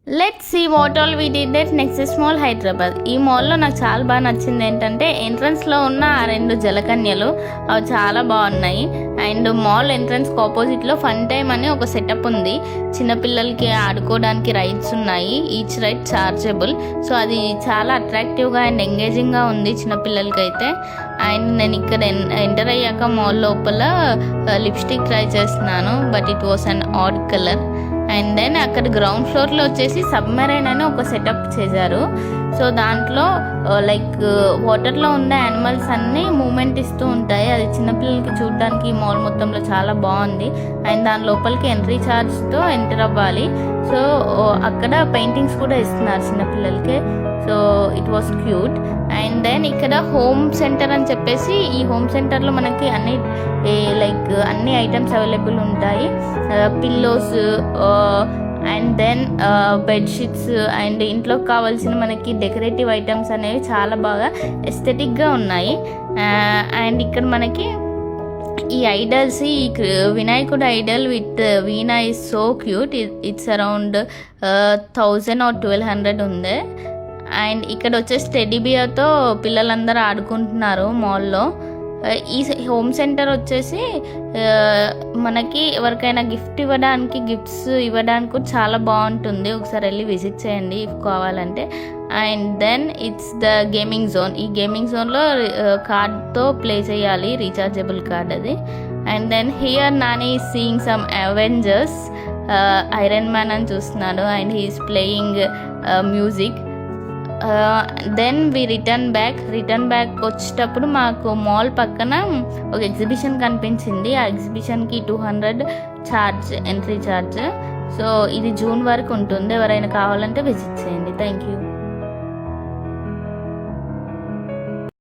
Let's see what all we did at Nexus mall Hyderabad. ఈ మాల్లో నాకు చాలా బాగా నచ్చింది ఏంటంటే ఎంట్రన్స్లో ఉన్న ఆ 2 జలకన్యలు అవి చాలా బాగున్నాయి. అండ్ మాల్ ఎంట్రన్స్కి ఆపోజిట్లో ఫన్ టైమ్ అని ఒక సెటప్ ఉంది. చిన్నపిల్లలకి ఆడుకోవడానికి రైడ్స్ ఉన్నాయి, ఈచ్ రైడ్ చార్జబుల్. సో అది చాలా అట్రాక్టివ్గా అండ్ ఎంగేజింగ్గా ఉంది చిన్నపిల్లలకి అయితే. అండ్ నేను ఇక్కడ ఎంటర్ అయ్యాక మాల్ లోపల లిప్స్టిక్ ట్రై చేస్తున్నాను, but it was an odd colour. And then అక్కడ గ్రౌండ్ ఫ్లోర్లో వచ్చేసి సబ్మెరైన్ అని ఒక సెటప్ చేశారు. సో దాంట్లో లైక్ వాటర్లో ఉండే యానిమల్స్ అన్నీ మూమెంట్ ఇస్తూ ఉంటాయి. అది చిన్నపిల్లలకి చూడడానికి ఈ మాల్ మొత్తంలో చాలా బాగుంది. అండ్ దాని లోపలికి ఎంట్రీ ఛార్జ్తో ఎంటర్ అవ్వాలి. సో అక్కడ పెయింటింగ్స్ కూడా ఇస్తున్నారు చిన్నపిల్లలకి. So it was cute. And then ఇక్కడ హోమ్ సెంటర్ అని చెప్పేసి, ఈ హోమ్ సెంటర్లో మనకి అన్ని ఐటమ్స్ అవైలబుల్ ఉంటాయి. Pillows and then bedsheets and ఇంట్లోకి కావాల్సిన మనకి డెకరేటివ్ ఐటమ్స్ అనేవి చాలా బాగా ఎస్థెటిక్గా ఉన్నాయి. అండ్ ఇక్కడ మనకి ఈ ఐడల్స్, ఈ వినాయకుడు Idol with veena is so cute. It's around 1000 or 1200 ఉంది. అండ్ ఇక్కడ వచ్చేసి టెడ్డీ బియర్తో పిల్లలందరూ ఆడుకుంటున్నారు మాల్లో. ఈ హోమ్ సెంటర్ వచ్చేసి మనకి ఎవరికైనా గిఫ్ట్స్ ఇవ్వడానికి కూడా చాలా బాగుంటుంది. ఒకసారి వెళ్ళి విజిట్ చేయండి ఇఫ్ కావాలంటే. And then it's the gaming zone. ఈ గేమింగ్ జోన్లో కార్డ్తో ప్లే చేయాలి, రీఛార్జబుల్ కార్డ్ అది. And then here Nani is seeing some Avengers, Iron Man అని చూస్తున్నాడు. And he is playing music. Then we return back వచ్చేటప్పుడు మాకు మాల్ పక్కన ఒక ఎగ్జిబిషన్ కనిపించింది. ఆ ఎగ్జిబిషన్కి 200 ఎంట్రీ ఛార్జ్. సో ఇది జూన్ వరకు ఉంటుంది. ఎవరైనా కావాలంటే విజిట్ చేయండి. Thank you.